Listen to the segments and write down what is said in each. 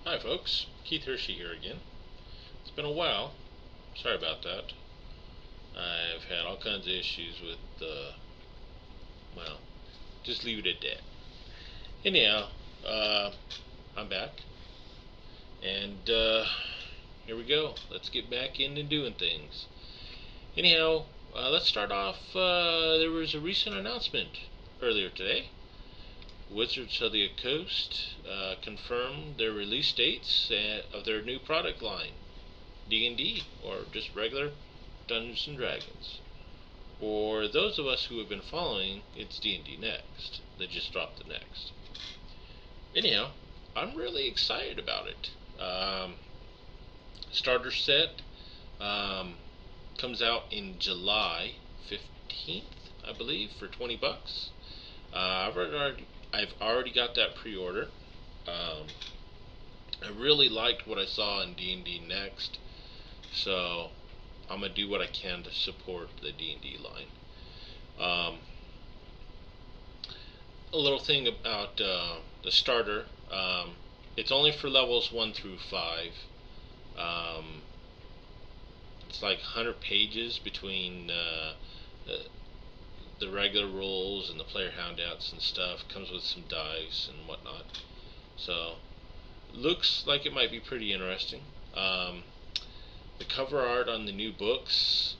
Hi folks, Keith Hershey here again. It's been a while. Sorry about that. I've had all kinds of issues with, well, just leave it at that. Anyhow, I'm back. And, here we go. Let's get back into doing things. Anyhow, let's start off. There was a recent announcement earlier today. Wizards of the Coast confirmed their release dates of their new product line. D&D, or just regular Dungeons and Dragons. For those of us who have been following, it's D&D Next. They just dropped the next. Anyhow, I'm really excited about it. Starter set comes out in July 15th, I believe, for $20. I've already got that pre-order. I really liked what I saw in D&D Next, so I'm gonna do what I can to support the D&D line. A little thing about the starter. It's only for levels 1 through 5. It's like 100 pages between the regular rules and the player handouts and stuff. Comes with some dice and whatnot. So, looks like it might be pretty interesting. The cover art on the new books,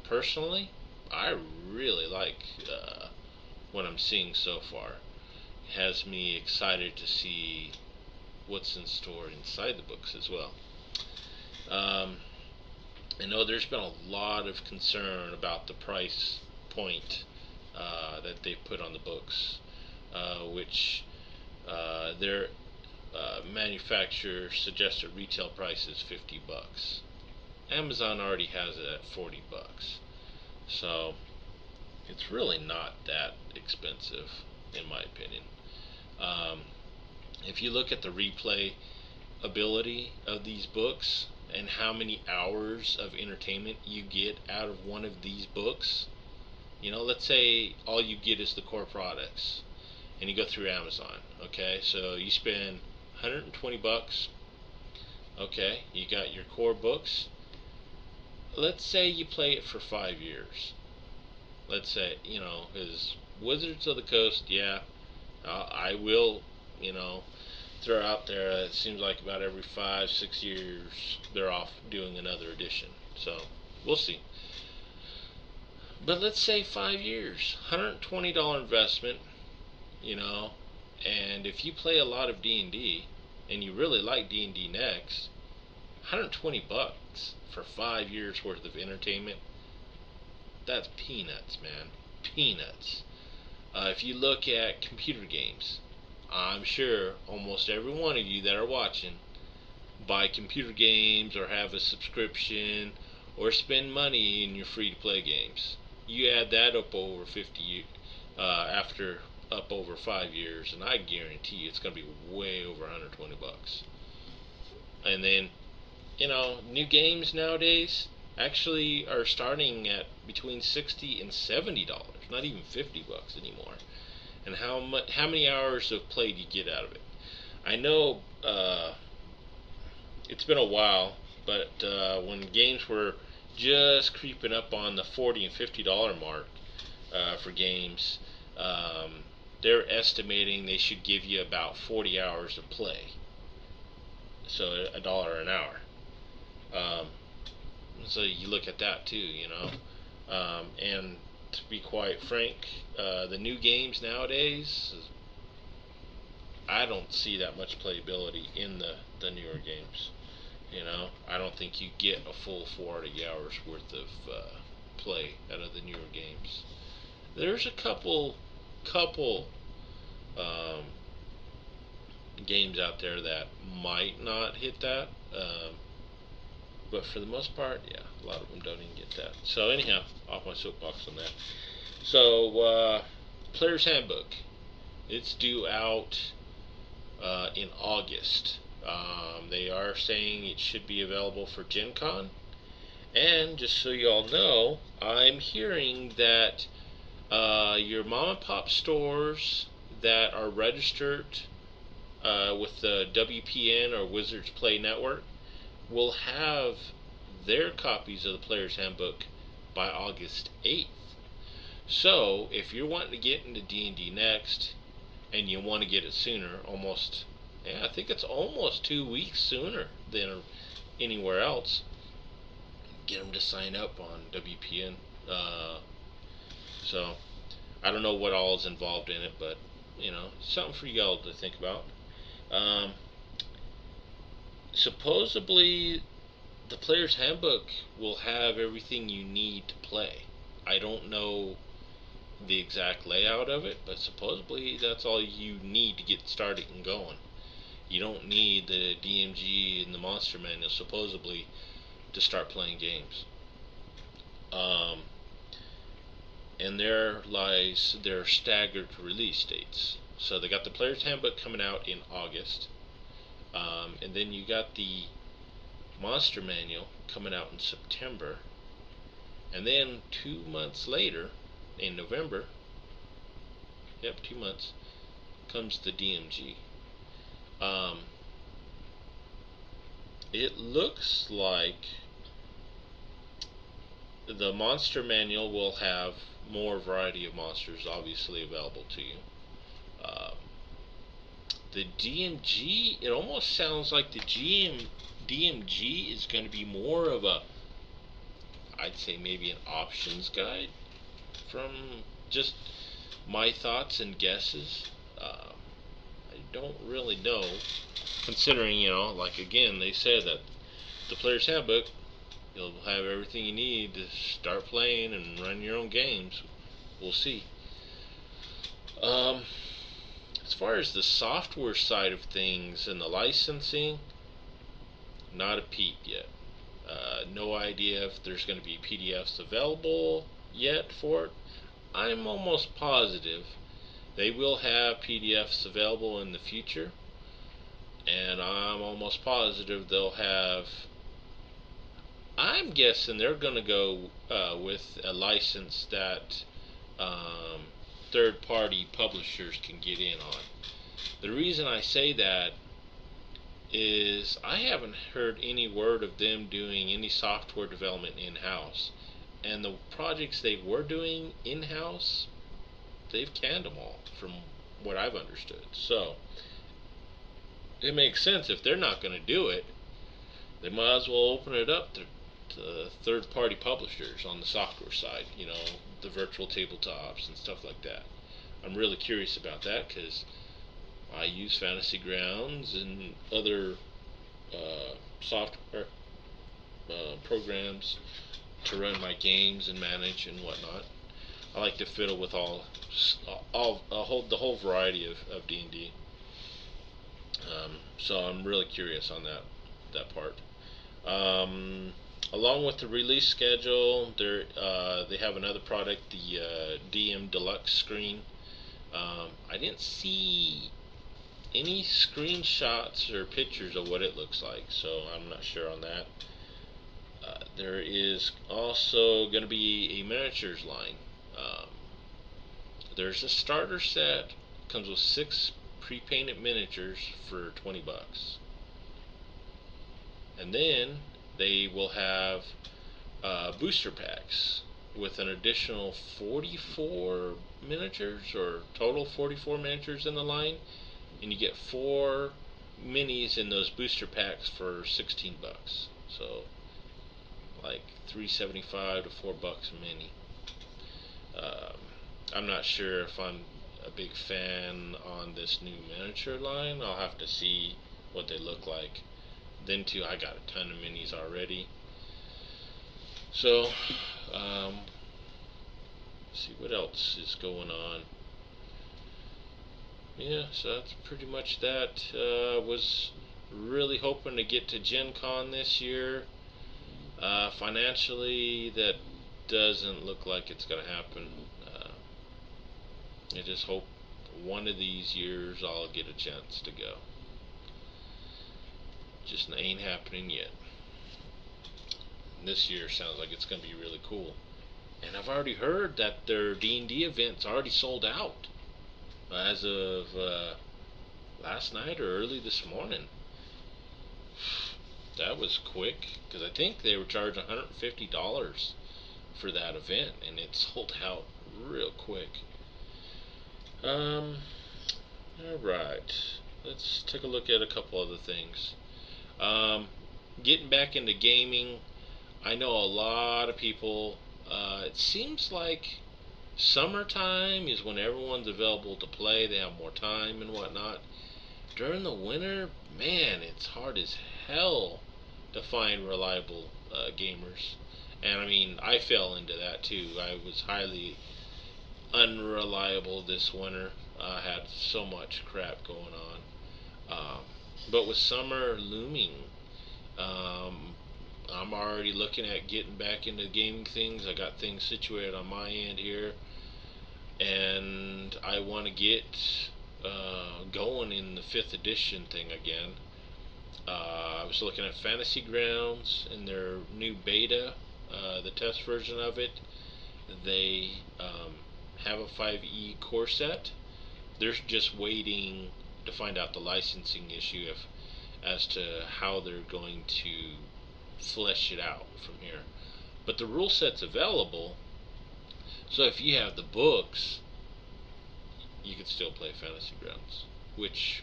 personally, I really like what I'm seeing so far. It has me excited to see what's in store inside the books as well. I know there's been a lot of concern about the price point that they put on the books, which their manufacturer suggested retail price is $50. Amazon already has it at $40, so it's really not that expensive, in my opinion. If you look at the replay ability of these books and how many hours of entertainment you get out of one of these books, let's say all you get is the core products and you go through Amazon. Okay, so you spend $120. Okay, you got your core books. Let's say you play it for 5 years. Let's say, is Wizards of the Coast, yeah, I will, throw out there, it seems like about every 5-6 years they're off doing another edition. So, we'll see. But let's say 5 years, $120 investment, and if you play a lot of D&D and you really like D&D Next, $120 for 5 years worth of entertainment, that's peanuts, man. Peanuts. If you look at computer games, I'm sure almost every one of you that are watching buy computer games or have a subscription or spend money in your free-to-play games. You add that up over 50 after up over 5 years, and I guarantee you it's going to be way over $120. And then, new games nowadays actually are starting at between $60 and $70, not even $50 anymore. And how many hours of play do you get out of it? I know it's been a while, but when games were just creeping up on the $40 and $50 mark for games, they're estimating they should give you about 40 hours of play. So $1 an hour. So you look at that too, and to be quite frank, the new games nowadays, I don't see that much playability in the newer games. I don't think you get a full 40 hours worth of play out of the newer games. There's a couple games out there that might not hit that, but for the most part, yeah, a lot of them don't even get that. So anyhow, off my soapbox on that. So, Player's Handbook. It's due out in August. They are saying it should be available for Gen Con. And just so you all know, I'm hearing that your mom and pop stores that are registered with the WPN or Wizards Play Network will have their copies of the Player's Handbook by August 8th. So if you're wanting to get into D&D Next and you want to get it sooner, I think it's almost 2 weeks sooner than anywhere else, get them to sign up on WPN. So I don't know what all is involved in it, but something for y'all to think about. Supposedly, the Player's Handbook will have everything you need to play. I don't know the exact layout of it, but supposedly that's all you need to get started and going. You don't need the DMG and the Monster Manual, supposedly, to start playing games. And there lies their staggered release dates. So they got the Player's Handbook coming out in August, and then you got the Monster Manual coming out in September, and then 2 months later, in November, 2 months, comes the DMG. It looks like the Monster Manual will have more variety of monsters obviously available to you. The DMG, it almost sounds like the DMG is going to be more of I'd say maybe an options guide from just my thoughts and guesses. I don't really know, considering, like again, they said that the Player's Handbook, you'll have everything you need to start playing and run your own games. We'll see. As far as the software side of things and the licensing, not a peep yet. No idea if there's going to be PDFs available yet for it. I'm almost positive they will have PDFs available in the future, and I'm almost positive they'll have. I'm guessing they're going to go with a license that third-party publishers can get in on. The reason I say that is I haven't heard any word of them doing any software development in-house. And the projects they were doing in-house, they've canned them all, from what I've understood. So, it makes sense if they're not going to do it, they might as well open it up to third-party publishers on the software side, the virtual tabletops and stuff like that. I'm really curious about that because I use Fantasy Grounds and other software programs to run my games and manage and whatnot. I like to fiddle with the whole variety of D&D. So I'm really curious on that part. Along with the release schedule, they have another product, the DM Deluxe screen. I didn't see any screenshots or pictures of what it looks like, so I'm not sure on that. There is also going to be a miniatures line. There's a starter set, comes with 6 pre-painted miniatures for $20. And then they will have booster packs with an additional 44 miniatures, or total 44 miniatures in the line, and you get 4 minis in those booster packs for $16. So like $3.75 to $4 a mini. I'm not sure if I'm a big fan on this new miniature line. I'll have to see what they look like. Then too, I got a ton of minis already. So, see what else is going on. Yeah, so that's pretty much that. Was really hoping to get to Gen Con this year. Financially, that doesn't look like it's going to happen. I just hope one of these years I'll get a chance to go. Just ain't happening yet. And this year sounds like it's going to be really cool. And I've already heard that their D&D event's already sold out. As of last night or early this morning. That was quick, because I think they were charging $150 for that event, and it sold out real quick. Alright. Let's take a look at a couple other things. Getting back into gaming, I know a lot of people, it seems like summertime is when everyone's available to play, they have more time and whatnot. During the winter, man, it's hard as hell to find reliable gamers. And I mean, I fell into that too. I was highly unreliable this winter. I had so much crap going on. But with summer looming, um, I'm already looking at getting back into gaming things. I got things situated on my end here, and I want to get going in the 5th edition thing again. I was looking at Fantasy Grounds in their new beta, the test version of it. They have a 5e core set. They're just waiting to find out the licensing issue as to how they're going to flesh it out from here. But the rule set's available, so if you have the books, you can still play Fantasy Grounds, which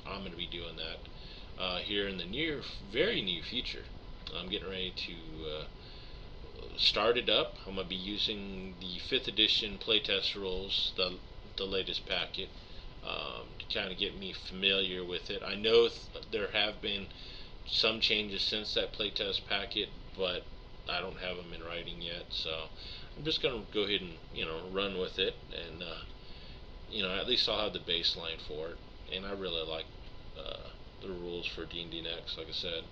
I'm going to be doing that here in the very near future. I'm getting ready to start it up. I'm going to be using the 5th edition playtest rules, the latest packet, to kind of get me familiar with it. I know there have been some changes since that playtest packet, but I don't have them in writing yet, so I'm just going to go ahead and run with it, and at least I'll have the baseline for it. And I really like the rules for D&D Next, like I said,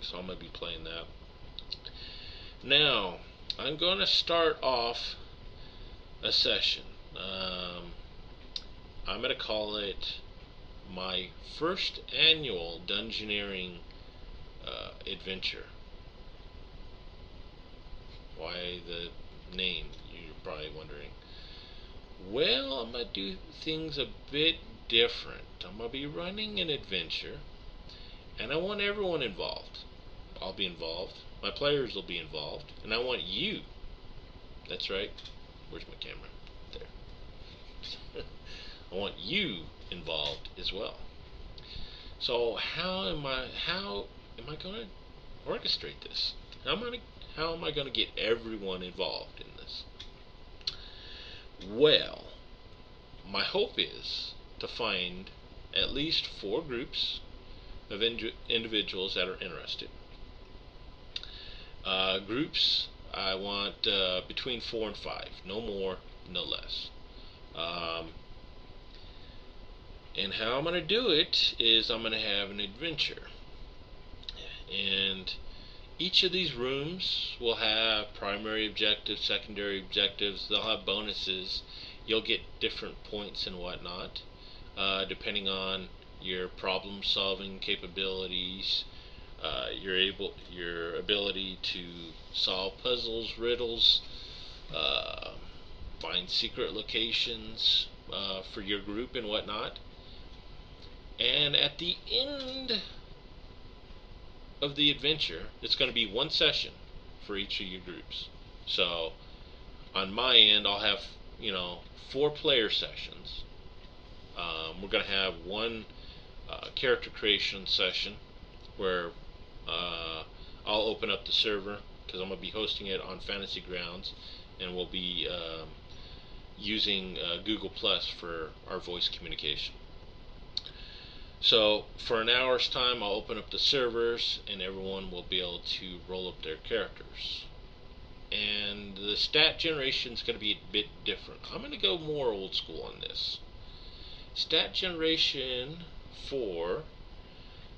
so I'm going to be playing that. Now, I'm going to start off a session. I'm going to call it my first annual Dungeoneering adventure. Why the name, you're probably wondering. Well, I'm going to do things a bit different. I'm going to be running an adventure, and I want everyone involved. I'll be involved. My players will be involved, and I want you. That's right. Where's my camera? There. I want you involved as well. So how am I going to orchestrate this? How am I going to get everyone involved in this? Well, my hope is to find at least 4 groups of individuals that are interested. Groups, I want between 4 and 5, no more, no less. And how I'm going to do it is I'm going to have an adventure. And each of these rooms will have primary objectives, secondary objectives. They'll have bonuses. You'll get different points and whatnot, depending on your problem-solving capabilities, your ability to solve puzzles, riddles, find secret locations for your group and whatnot. And at the end of the adventure, it's going to be one session for each of your groups. So on my end, I'll have 4 player sessions. We're going to have one character creation session where I'll open up the server, because I'm going to be hosting it on Fantasy Grounds, and we'll be using Google Plus for our voice communication. So for an hour's time, I'll open up the servers, and everyone will be able to roll up their characters. And the stat generation is going to be a bit different. I'm going to go more old school on this. Stat generation for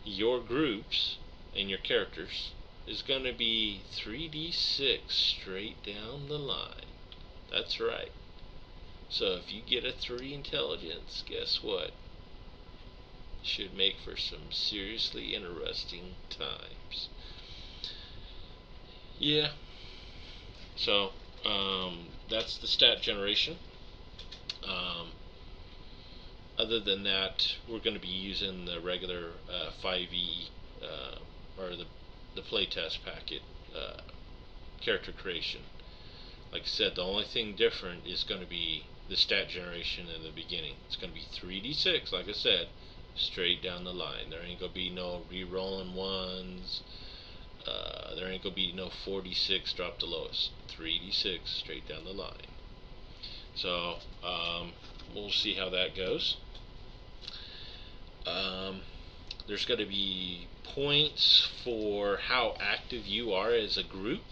your groups and your characters is going to be 3d6 straight down the line. That's right. So if you get a 3 intelligence, guess what? Should make for some seriously interesting times. Yeah. So that's the stat generation. Other than that, we're going to be using the regular 5e or the playtest packet character creation. Like I said, the only thing different is going to be the stat generation in the beginning. It's going to be 3d6, like I said, straight down the line. There ain't going to be no re-rolling ones. There ain't going to be no 4d6 drop the lowest. 3d6 straight down the line. So we'll see how that goes. There's going to be points for how active you are as a group.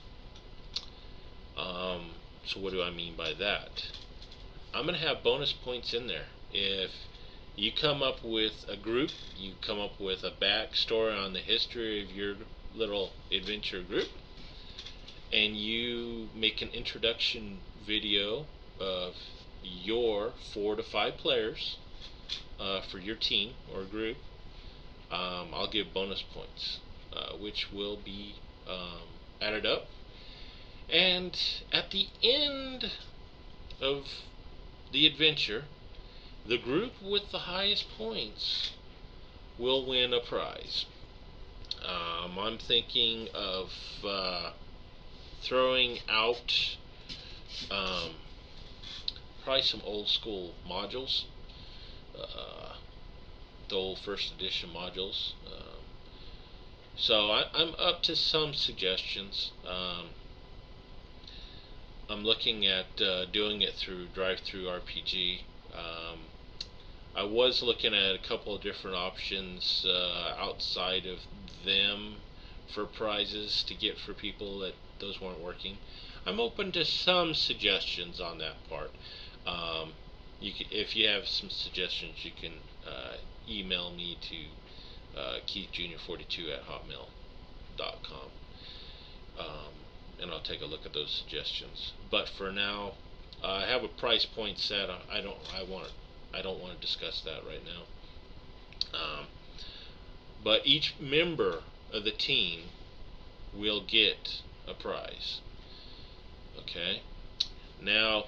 So what do I mean by that? I'm going to have bonus points in there. If you come up with a group, you come up with a backstory on the history of your little adventure group, and you make an introduction video of your 4 to 5 players for your team or group, I'll give bonus points, which will be added up. And at the end of the adventure, the group with the highest points will win a prize. I'm thinking of throwing out probably some old school modules, the old first edition modules. So I'm up to some suggestions. I'm looking at doing it through Drive-Thru RPG. I was looking at a couple of different options outside of them for prizes to get for people that those weren't working. I'm open to some suggestions on that part. If you have some suggestions, you can email me to keithjr42@hotmail.com. And I'll take a look at those suggestions. But for now, I have a price point set. I don't want to discuss that right now. But each member of the team will get a prize. Okay. Now,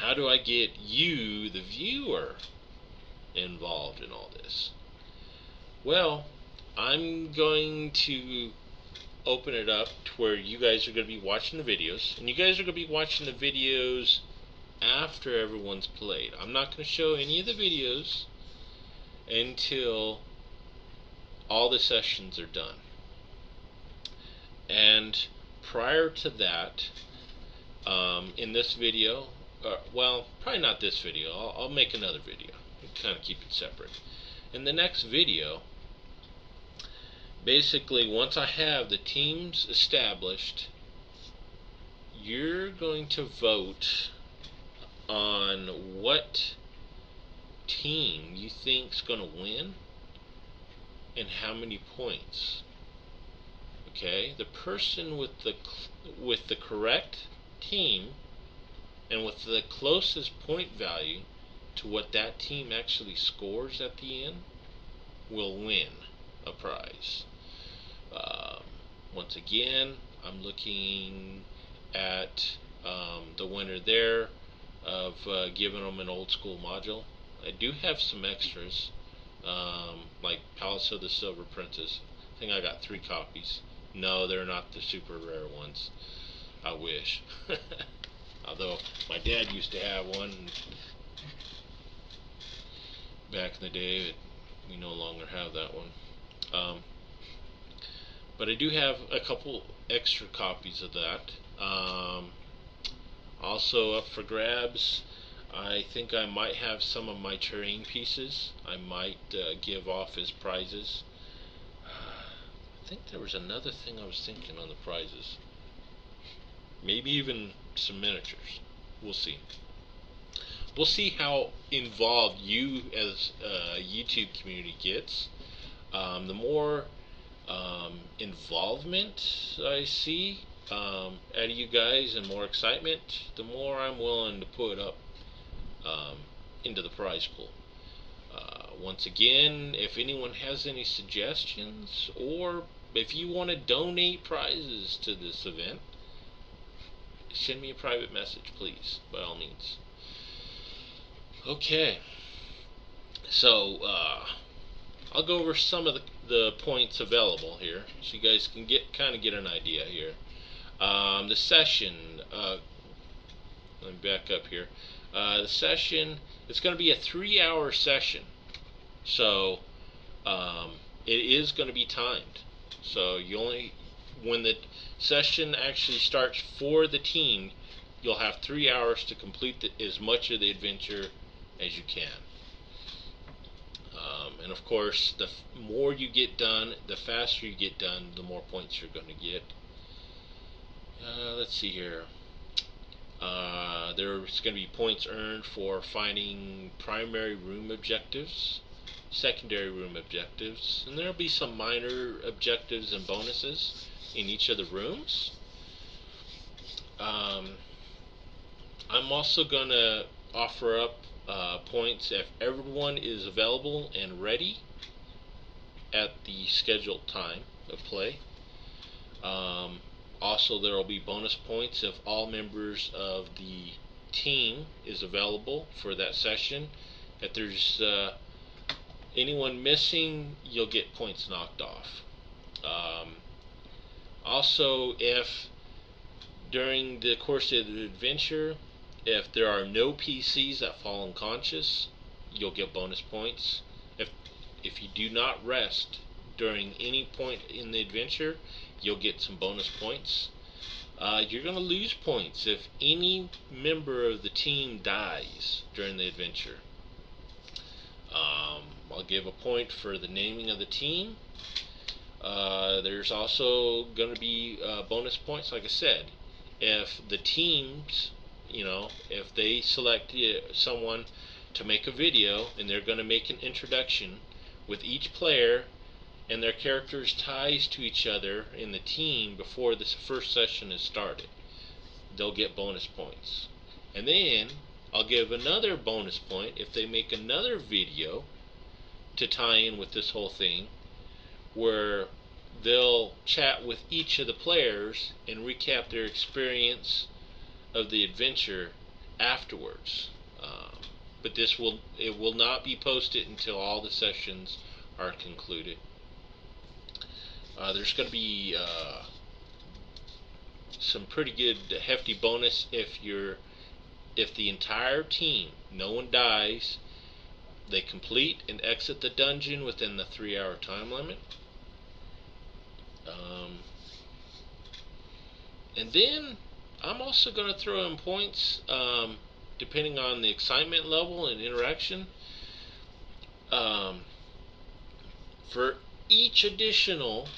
how do I get you, the viewer, involved in all this? Well, I'm going to open it up to where you guys are going to be watching the videos, and you guys are going to be watching the videos after everyone's played. I'm not going to show any of the videos until all the sessions are done. And prior to that, in this video, well, probably not this video, I'll make another video and kind of keep it separate. In the next video, basically, once I have the teams established, you're going to vote on what team you think's going to win and how many points. Okay, the person with the correct team and with the closest point value to what that team actually scores at the end will win a prize. Once again, I'm looking at the winner there of giving them an old school module. I do have some extras, like Palace of the Silver Princess. I think I got 3 copies. No, they're not the super rare ones. I wish. Although my dad used to have one back in the day, but we no longer have that one. But I do have a couple extra copies of that. Also up for grabs, I think I might have some of my terrain pieces I might give off as prizes. I think there was another thing I was thinking on the prizes. Maybe even some miniatures. We'll see. We'll see how involved you as a YouTube community gets. The more involvement I see out of you guys and more excitement, the more I'm willing to put up into the prize pool. Once again, if anyone has any suggestions, or if you want to donate prizes to this event, send me a private message, please, by all means. Okay, So I'll go over some of the points available here, so you guys can kind of get an idea here. The session. Let me back up here. The session. It's going to be a 3-hour session, so it is going to be timed. So when the session actually starts for the team, you'll have 3 hours to complete as much of the adventure as you can. And of course, the more you get done, the faster you get done, the more points you're going to get. Let's see here. There's going to be points earned for finding primary room objectives, secondary room objectives, and there'll be some minor objectives and bonuses in each of the rooms. I'm also going to offer up points if everyone is available and ready at the scheduled time of play. Also, there will be bonus points if all members of the team is available for that session. If there's anyone missing, you'll get points knocked off. Also, if during the course of the adventure, if there are no PCs that fall unconscious, you'll get bonus points. If you do not rest during any point in the adventure, you'll get some bonus points. You're going to lose points if any member of the team dies during the adventure. I'll give a point for the naming of the team. There's also going to be bonus points, like I said. If the teams, if they select someone to make a video and they're going to make an introduction with each player and their characters' ties to each other in the team before this first session is started, they'll get bonus points. And then I'll give another bonus point if they make another video to tie in with this whole thing, where they'll chat with each of the players and recap their experience of the adventure afterwards. But it will not be posted until all the sessions are concluded. There's going to be some pretty good hefty bonus if the entire team, no one dies, they complete and exit the dungeon within the 3-hour time limit. And then I'm also going to throw in points depending on the excitement level and interaction. For each additional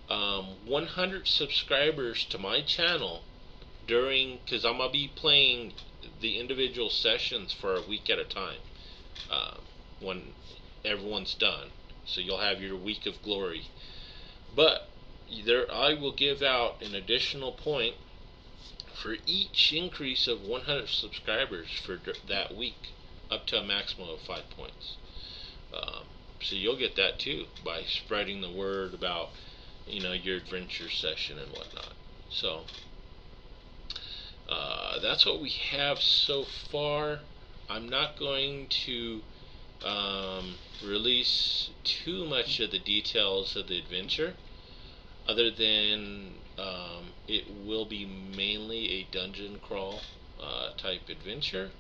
100 subscribers to my channel because I'm going to be playing the individual sessions for a week at a time when everyone's done. So you'll have your week of glory. But I will give out an additional point for each increase of 100 subscribers for that week, up to a maximum of 5 points. So you'll get that too by spreading the word about your adventure session and whatnot. So that's what we have so far. I'm not going to release too much of the details of the adventure, other than it will be mainly a dungeon crawl type adventure.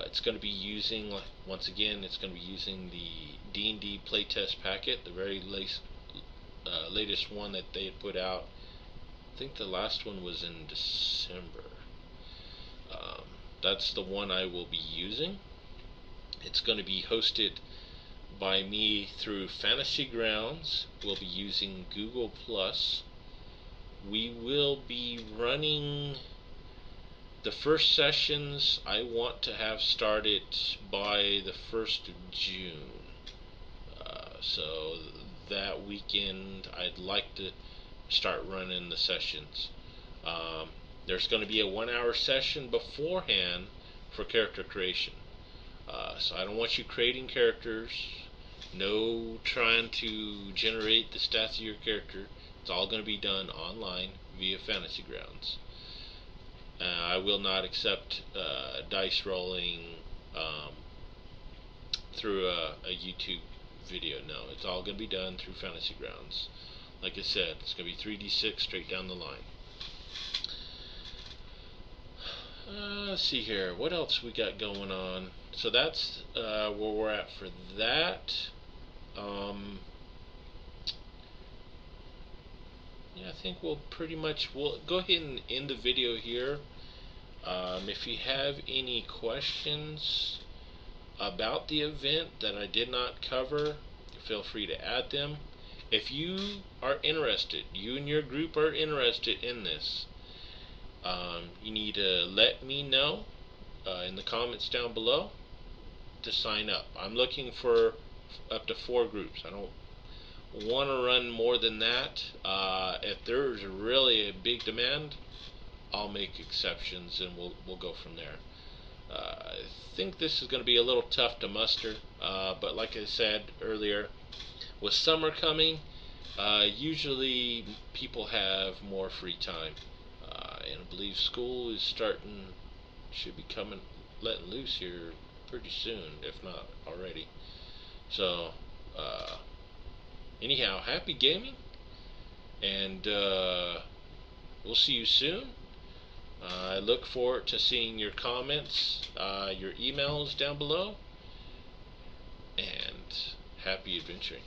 It's going to be using, once again, it's going to be using the D&D playtest packet, the very latest one that they had put out. I think the last one was in December. That's the one I will be using. It's going to be hosted by me through Fantasy Grounds. We'll be using Google+. We will be running the first sessions. I want to have started by the 1st of June. So that weekend I'd like to start running the sessions. There's going to be a 1-hour session beforehand for character creation. So I don't want you creating characters, no trying to generate the stats of your character. It's all going to be done online via Fantasy Grounds. I will not accept dice rolling through a YouTube video. No, it's all going to be done through Fantasy Grounds. Like I said, it's going to be 3d6 straight down the line. Let's see here. What else we got going on? So that's where we're at for that. Yeah, I think we'll go ahead and end the video here. If you have any questions about the event that I did not cover, feel free to add them. If you are interested, you and your group are interested in this, you need to let me know in the comments down below to sign up. I'm looking for up to 4 groups. I don't want to run more than that. If there's really a big demand, I'll make exceptions and we'll go from there. I think this is going to be a little tough to muster, but like I said earlier, with summer coming, usually people have more free time, and I believe school is should be letting loose here pretty soon, if not already. So, anyhow, happy gaming, and we'll see you soon. I look forward to seeing your comments, your emails down below, and happy adventuring.